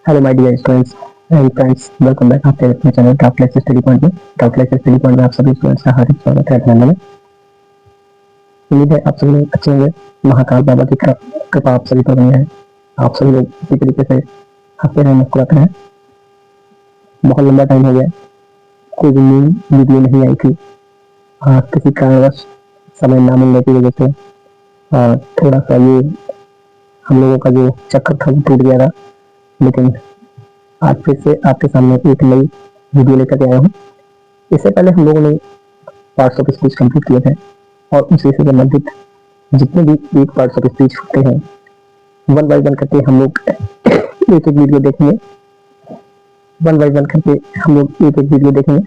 Hello my dear students and friends, welcome back आपके अपने channel doubtless study point में। Doubtless study point में आप सभी स्टूडेंट्स का हार्दिक स्वागत है। अपने में उम्मीद है आप सभी लोग अच्छे होंगे। महाकाल बाबा की कृपा आप सभी पर बनी है। आप सभी लोग इसी तरीके से हंसते रहें, मुस्कुराते रहें। बहुत लंबा टाइम हो गया, कोई भी न्यू वीडियो नहीं आई थी। किसी कारणवश समय ना मिलने की वजह से थोड़ा सा ये हम लोगों का जो चक्कर था वो टूट गया था। लेकिन आज फिर से आपके सामने एक नई वीडियो लेकर के आया हूँ। इससे पहले हम लोगों ने पार्ट्स ऑफ स्पीच कंप्लीट किए थे और उसी से संबंधित जितने भी एक पार्ट्स ऑफ स्पीच होते हैं, वन बाय वन करके हम लोग एक एक वीडियो देखेंगे। वन बाय वन करके हम लोग एक एक वीडियो देखेंगे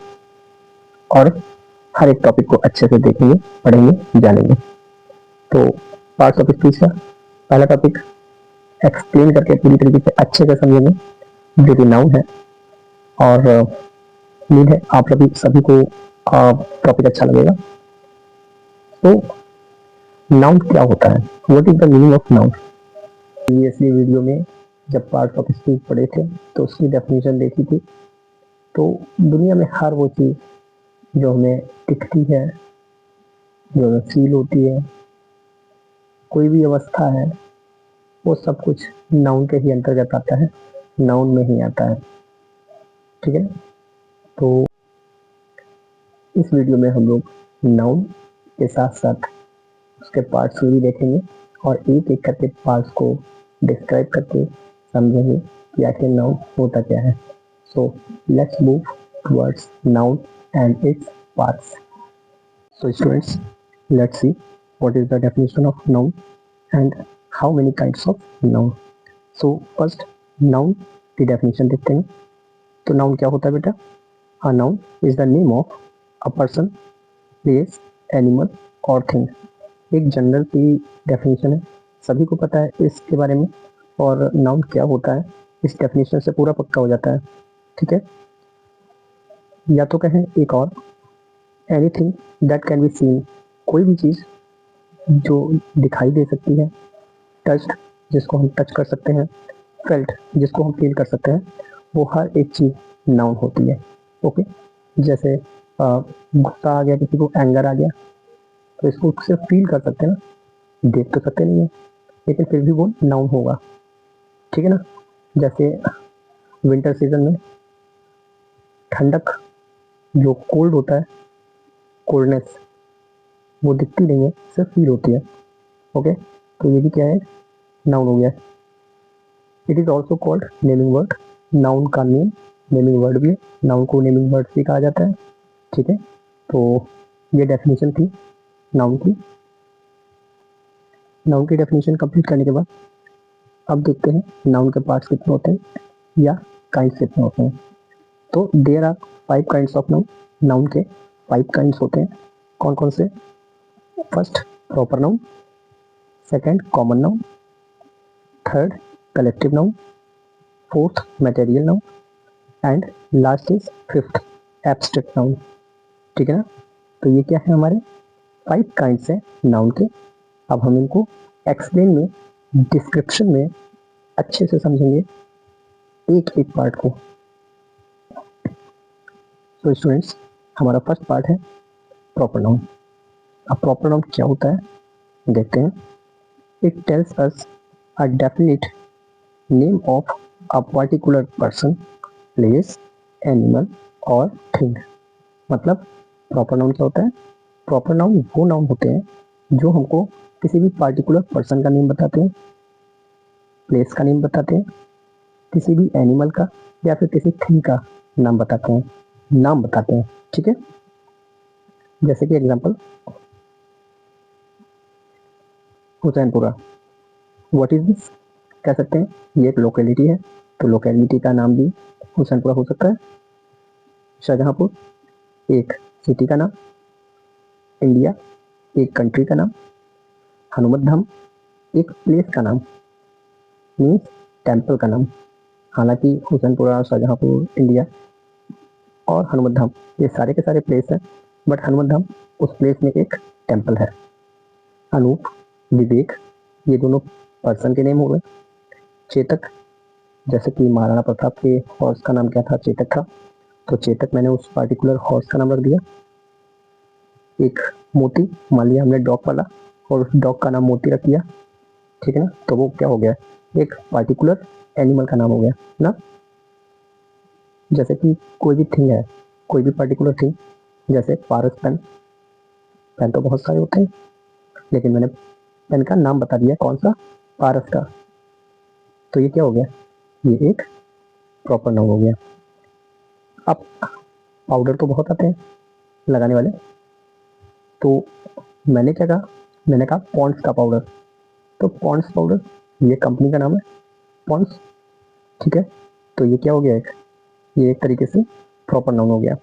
और हर एक टॉपिक को अच्छे से देखेंगे, पढ़ेंगे, जानेंगे। तो पार्ट्स ऑफ स्पीच का पहला टॉपिक एक्सप्लेन करके पूरी तरीके से अच्छे से समझेंगे, जो कि नाउन है। और उम्मीद है आप सभी को टॉपिक अच्छा लगेगा। तो नाउन क्या होता है, what is the meaning of noun. Previously video में जब पार्ट ऑफ स्पीच पढ़े थे तो उसकी डेफिनेशन देखी थी। तो दुनिया में हर वो चीज़ जो हमें दिखती है, जो हमें फील होती है, कोई भी अवस्था है, वो सब कुछ नाउन के ही अंतर्गत आता है, नाउन में ही आता है। ठीक है, तो इस वीडियो में हम लोग नाउन के साथ साथ उसके पार्ट्स भी देखेंगे और एक एक करके पार्ट्स को डिस्क्राइब करके समझेंगे कि आखिर नाउन होता क्या है। So let's move towards noun and its parts. So students, let's see what is the definition of noun and how many kinds of noun. So first noun की definition देखते हैं। तो noun क्या होता है बेटा? A noun is the name of a person, place, animal or thing. एक general की डेफिनेशन है, सभी को पता है इसके बारे में। और नाउन क्या होता है इस डेफिनेशन से पूरा पक्का हो जाता है। ठीक है, या तो कहें एक और, anything that can be seen, कोई भी चीज़ जो दिखाई दे सकती है, टच्ड जिसको हम टच कर सकते हैं, फेल्ट जिसको हम फील कर सकते हैं, वो हर एक चीज़ नाउन होती है। ओके, जैसे गुस्सा आ गया, किसी को एंगर आ गया, तो इसको सिर्फ फील कर सकते हैं ना, देख तो सकते नहीं है, लेकिन फिर भी वो नाउन होगा। ठीक है ना, जैसे विंटर सीजन में ठंडक, जो कोल्ड होता है, कोल्डनेस, वो दिखती नहीं है, सिर्फ फील होती है। ओके, तो ये भी क्या है, नाउन हो गया। It is also called naming word, noun का नेम नेमिंग वर्ड भी है, नाउन को नेमिंग वर्ड भी कहा जाता है। ठीक है, तो ये डेफिनेशन थी नाउन की। नाउन की डेफिनेशन कंप्लीट करने के बाद अब देखते हैं नाउन के पार्ट्स कितने होते हैं या काइंड्स कितने होते हैं। तो there are 5 kinds of noun. Noun के 5 काइंड्स होते हैं। कौन कौन से? First proper noun, second common noun, third collective noun, fourth material noun and last is fifth abstract noun. ठीक है ना, तो ये क्या है, हमारे 5 काइंड्स है नाउन के। अब हम इनको एक्सप्लेन में, डिस्क्रिप्शन में अच्छे से समझेंगे एक एक पार्ट को। तो स्टूडेंट्स, हमारा फर्स्ट पार्ट है प्रॉपर नाउन। अब प्रॉपर नाउन क्या होता है देखते हैं। It tells us a definite name of a particular person, place, animal और थिंग। मतलब प्रॉपर नाउन क्या होता है? प्रॉपर नाउन वो नाउन होते हैं जो हमको किसी भी पार्टिकुलर पर्सन का नेम बताते हैं, प्लेस का नेम बताते हैं, किसी भी एनिमल का या फिर किसी थिंग का नाम बताते हैं। ठीक है, जैसे कि example Hussainpura, what is this, कह सकते हैं ये एक लोकेलिटी है, तो लोकेलिटी का नाम भी हुसैनपुरा हो सकता है। शाहजहांपुर एक सिटी का नाम, इंडिया एक कंट्री का नाम, हनुमत धाम एक प्लेस का नाम, मीन्स टेम्पल का नाम। हालांकि हुसैनपुरा, शाहजहांपुर, इंडिया और हनुमत धाम ये सारे के सारे प्लेस हैं, बट हनुमत धाम उस प्लेस में एक टेम्पल है। अनूप, विवेक ये दोनों पर्सन के नेम हो गए। चेतक जैसे कि महाराणा प्रताप के हॉर्स का नाम क्या था, चेतक था, तो चेतक मैंने उस पार्टिकुलर हॉर्स का नाम रख दिया। एक मोती, मान लिया हमने डॉग पाला और उस डॉग का नाम मोती रख दिया, ठीक है ना, तो वो क्या हो गया, एक पार्टिकुलर एनिमल का नाम हो गया ना। जैसे कि कोई भी थिंग है, कोई भी पार्टिकुलर थिंग, जैसे पारस पेन, पेन तो बहुत सारे होते हैं, लेकिन मैंने पेन का नाम बता दिया, कौन सा, पारस का, तो ये क्या हो गया, ये एक प्रॉपर नाउन हो गया। अब पाउडर तो बहुत आते हैं लगाने वाले, तो मैंने क्या कहा, मैंने कहा पॉन्ड्स का पाउडर, तो पॉन्ड्स पाउडर ये कंपनी का नाम है, पॉन्ड्स, ठीक है, तो ये क्या हो गया, ये एक तरीके से प्रॉपर नाउन हो गया।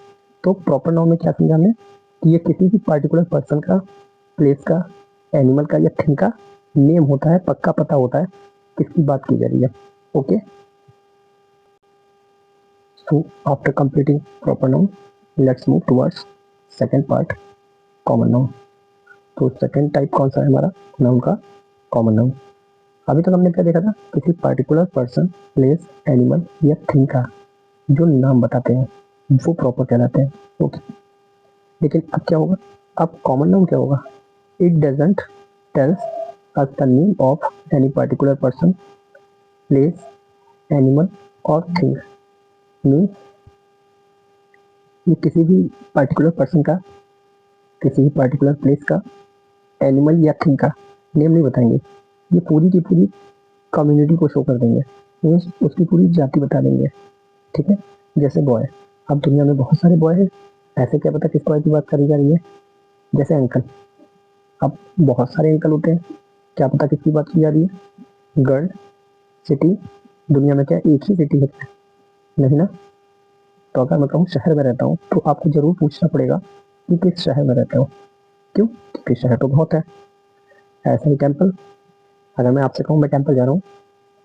तो प्रॉपर नाउन में क्या समझा हमने कि ये किसी भी पार्टिकुलर पर्सन का, प्लेस का, एनिमल का या थिंग का नेम होता है, पक्का पता होता है किसकी बात की जा रही है। Okay, so after completing proper noun, let's move towards second part, common noun. तो सेकंड टाइप कौन सा है हमारा नाउन का, कॉमन नाउन। अभी तक हमने क्या देखा था, किसी पार्टिकुलर पर्सन, प्लेस, एनिमल या थिंग का जो नाम बताते हैं वो प्रॉपर कहलाते हैं। ओके, लेकिन अब क्या होगा, अब कॉमन नाउन क्या होगा, it doesn't tells us the name of any particular person, place, animal और थिंग। मीन्स ये किसी भी पर्टिकुलर पर्सन का, किसी भी पर्टिकुलर प्लेस का, एनिमल या थिंग का नेम नहीं बताएंगे, ये पूरी की पूरी कम्युनिटी को शो कर देंगे, मीन्स उसकी पूरी जाति बता देंगे, ठीक है। जैसे बॉय, अब दुनिया में बहुत सारे बॉय हैं, ऐसे क्या पता किस बॉय की बात करी जा रही है। जैसे अंकल, अब बहुत सारे अंकल होते हैं, क्या पता किसकी बात की जा रही है। गर्ल, सिटी, दुनिया में क्या एक ही सिटी है, नहीं ना। तो अगर मैं कहूँ शहर में रहता हूँ, तो आपको जरूर पूछना पड़ेगा कि किस शहर में रहते हो, क्यों, क्योंकि शहर तो बहुत है। ऐसा ही टेम्पल, अगर मैं आपसे कहूँ मैं टेम्पल जा रहा हूँ,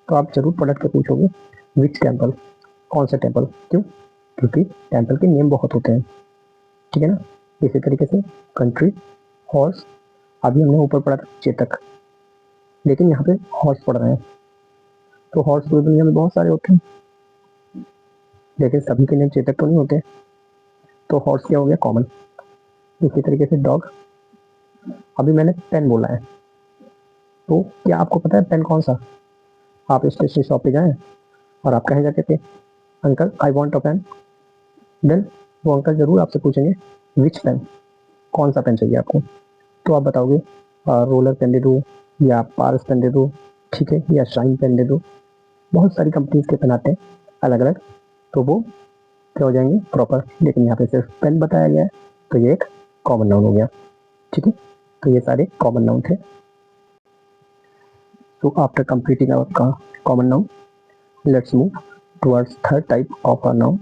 तो आप जरूर पलट के पूछोगे विच टेम्पल, कौन सा टेम्पल, क्यों, क्योंकि टेम्पल के नेम बहुत होते हैं, ठीक है ना। इसी तरीके से कंट्री, हॉर्स, अभी हमने ऊपर पढ़ा था चेतक, लेकिन यहाँ पे हॉर्स पढ़ रहे हैं, तो हॉर्स पूरी दुनिया में बहुत सारे होते हैं, लेकिन सभी के नेम चेतक तो नहीं होते, तो हॉर्स क्या हो गया, कॉमन। इसी तरीके से डॉग, अभी मैंने पेन बोला है, तो क्या आपको पता है पेन कौन सा, आप स्टेशनरी शॉप पे जाएं और आप कहें जाके पे uncle I want a pen, then वो अंकल जरूर आपसे पूछेंगे विच पेन, कौन सा पेन चाहिए आपको, तो आप बताओगे रोलर पेन दे दो, या पारस पेन दे दो, ठीक है, या शाइन पेन दे दो, बहुत सारी कंपनीज के पेन आते हैं अलग अलग, तो वो क्या हो जाएंगे, प्रॉपर। लेकिन यहाँ पे सिर्फ पेन बताया गया है, तो ये एक कॉमन नाउन हो गया, ठीक है। तो ये सारे कॉमन नाउन थे। So after completing our common noun, let's move towards third type of a noun,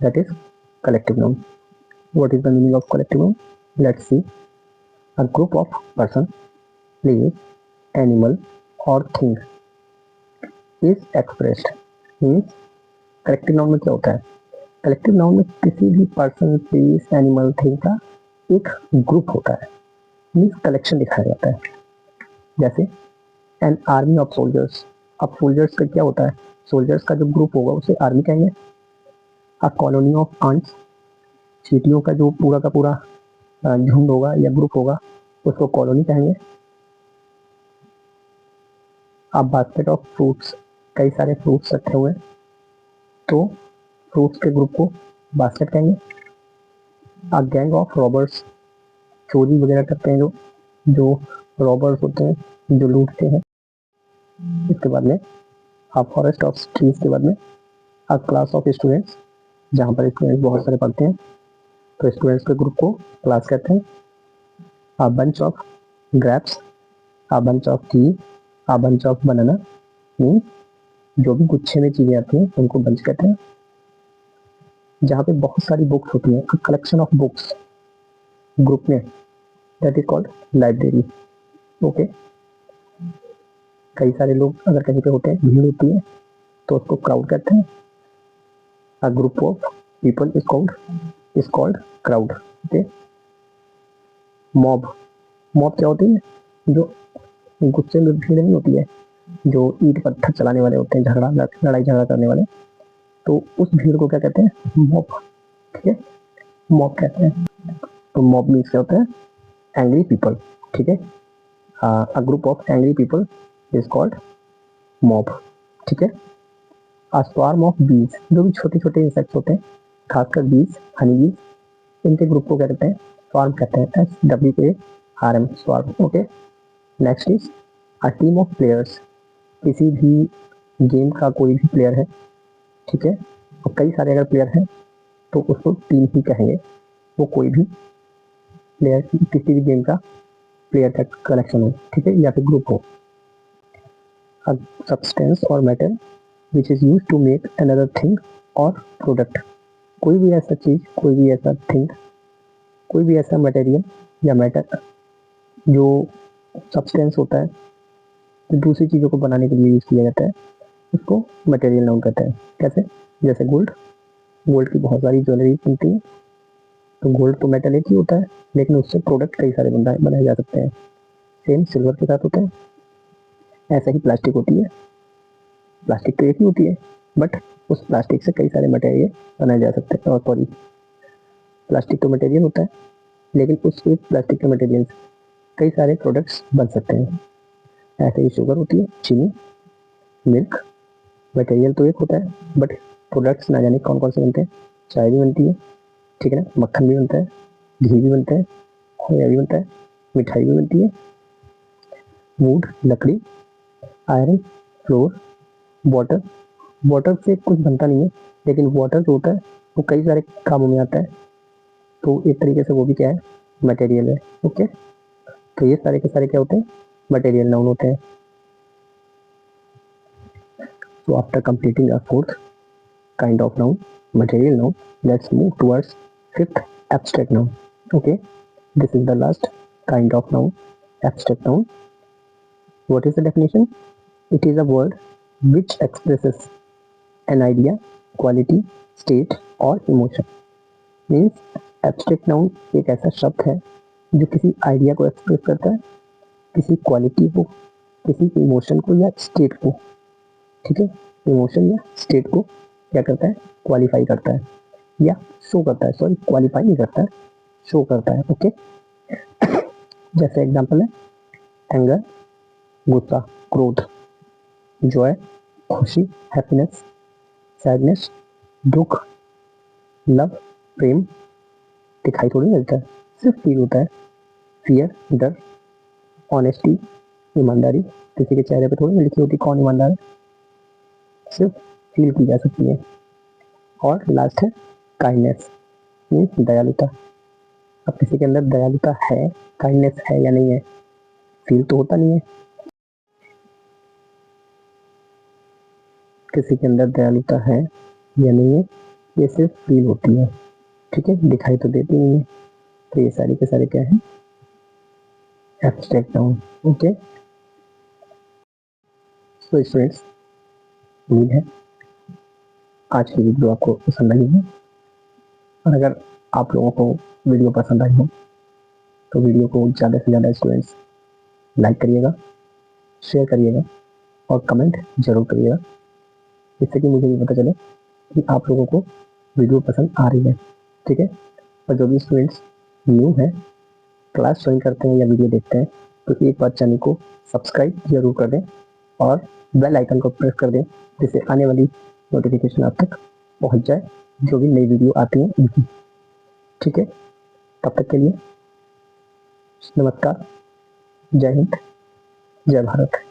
that is collective noun. What is the meaning of collective noun? Let's see. A group of person, place, animal or thing is expressed. Means collective noun में क्या होता है, collective noun में किसी भी person, place, animal, thing का एक group होता है, मीन्स कलेक्शन दिखाया जाता है। जैसे एन आर्मी ऑफ सोल्जर्स, अब सोल्जर्स का क्या होता है, सोल्जर्स का जो ग्रुप होगा उसे आर्मी कहेंगे। अ कॉलोनी ऑफ आंट्स, चींटियों का जो पूरा का पूरा झुंड होगा या ग्रुप होगा उसको कॉलोनी कहेंगे। अ बास्केट ऑफ फ्रूट्स, कई सारे फ्रूट्स रखे हुए, तो फ्रूट्स के ग्रुप को बास्केट कहेंगे। अ गैंग ऑफ रॉबर्स, चोरी वगैरह करते हैं जो रॉबर्स होते हैं, जो लूटते हैं। इसके बाद में अ फॉरेस्ट ऑफ ट्रीज के बाद में अ क्लास ऑफ स्टूडेंट्स, जहाँ पर स्टूडेंट्स बहुत सारे पढ़ते हैं, तो स्टूडेंट्स के ग्रुप को क्लास कहते हैं। A bunch of grapes, a bunch of T, a bunch of banana, means जो भी गुच्छे में चीजें आती हैं उनको बंच कहते हैं। जहाँ पे बहुत सारी बुक्स होती हैं, कलेक्शन ऑफ बुक्स ग्रुप में, that is called library. Okay, कई सारे लोग अगर कहीं पे होते हैं, भीड़ होती है, तो उसको क्राउड कहते हैं। A group of people is called crowd. Okay, mob, mob क्या होती है, जो गुस्से में भीड़ नहीं होती है, जो ईंट पत्थर चलाने वाले होते हैं, लड़ाई झगड़ा करने वाले, तो उस भीड़ को क्या कहते हैं? मॉब। ठीक है, मॉब कहते हैं। तो मॉब मीन्स क्या होता है? Angry people. ठीक है, a group of angry people is called mob. ठीक है, अ स्वार्म ऑफ बीज, जो भी छोटे छोटे इंसेक्ट्स होते हैं, खासकर बीज, हनी बीज, इनके ग्रुप को क्या कहते हैं? स्वार्म कहते हैं। SWARM, swarm. Okay, next is a team of players. किसी भी गेम का कोई भी प्लेयर है, ठीक है, और कई सारे अगर प्लेयर हैं तो उसको टीम ही कहेंगे। वो कोई भी प्लेयर, किसी भी गेम का प्लेयर का कलेक्शन हो, ठीक है, या फिर ग्रुप हो। सब्सटेंस और matter which is use to make another thing और प्रोडक्ट। कोई भी ऐसा चीज, कोई भी ऐसा थिंग, कोई भी ऐसा मटेरियल या मैटर जो सब्सटेंस होता है, जो दूसरी चीज़ों को बनाने के लिए यूज किया जाता है, उसको मटेरियल नाउन कहते हैं। कैसे? जैसे गोल्ड, गोल्ड की बहुत सारी ज्वेलरी बनती है, तो गोल्ड तो मेटल एक ही होता है, लेकिन उससे प्रोडक्ट कई सारे बनाए जा सकते हैं। सेम सिल्वर के साथ होता है। ऐसा ही प्लास्टिक होती है, प्लास्टिक तो एक ही होती है, बट उस प्लास्टिक से कई सारे मटेरियल बनाए जा सकते हैं। और सॉरी, प्लास्टिक तो मटेरियल होता है, लेकिन उस एक प्लास्टिक के मटेरियल से कई सारे प्रोडक्ट्स बन सकते हैं। ऐसे ही शुगर होती है, चीनी, मिल्क, मटेरियल तो एक होता है, बट प्रोडक्ट्स ना जाने कौन कौन से बनते हैं। चाय भी बनती है, ठीक है ना, मक्खन भी बनता है, घी भी बनता है, खोया भी बनता है, मिठाई भी बनती है। वुड, लकड़ी, आयरन, फ्लोर, वाटर। वाटर से कुछ बनता नहीं है, लेकिन वाटर जो होता है वो कई सारे कामों में आता है, तो एक तरीके से वो भी क्या है? मटेरियल है। ओके, तो ये सारे के सारे क्या होते हैं? मटेरियल नाउन होते हैं। So after completing a fourth kind of noun, material noun, let's move towards fifth, abstract noun. Okay, this is the last kind of noun, abstract noun. What is the definition? It is a word which expresses an idea, quality, state or emotion. Means abstract noun एक ऐसा शब्द है जो किसी idea को express करता है, किसी क्वालिटी को, किसी इमोशन को या स्टेट को। ठीक है, इमोशन या स्टेट को क्या करता है? क्वालिफाई करता है या शो करता है। सॉरी, क्वालिफाई नहीं करता है, शो करता है। ओके, जैसे एग्जांपल है एंगर, गुस्सा, क्रोध, जॉय, खुशी, हैप्पीनेस, सैडनेस, दुख, लव, प्रेम। दिखाई थोड़ी मिलता है, सिर्फ फील होता है। फियर, डर, ऑनेस्टी, ईमानदारी। किसी के चेहरे पे थोड़ी लिखी होती कौन ईमानदार है, सिर्फ फील की जा सकती है। और लास्ट है काइंडनेस, मीन्स दयालुता। अब किसी के अंदर दयालुता है, काइंडनेस है या नहीं है, फील तो होता नहीं है। किसी के अंदर दयालुता है या नहीं है, ये सिर्फ फील होती है। ठीक है, दिखाई तो देती नहीं है। तो ये सारी के सारे क्या है? Abstract noun. ओके, तो स्टूडेंट्स, उम्मीद है आज की वीडियो आपको पसंद आई है। और अगर आप लोगों को वीडियो पसंद आई हो तो वीडियो को ज़्यादा से ज़्यादा स्टूडेंट्स लाइक करिएगा, शेयर करिएगा और कमेंट जरूर करिएगा, जिससे कि मुझे भी पता चले कि आप लोगों को वीडियो पसंद आ रही है। ठीक है, और जो भी स्टूडेंट्स न्यू है, क्लास ज्वाइन करते हैं या वीडियो देखते हैं, तो एक बार चैनल को सब्सक्राइब जरूर कर दें और बेल आइकन को प्रेस कर दें, जिससे आने वाली नोटिफिकेशन आप तक पहुंच जाए, जो भी नई वीडियो आती हैं उनकी। ठीक है, तब तक के लिए नमस्कार, जय हिंद, जय भारत।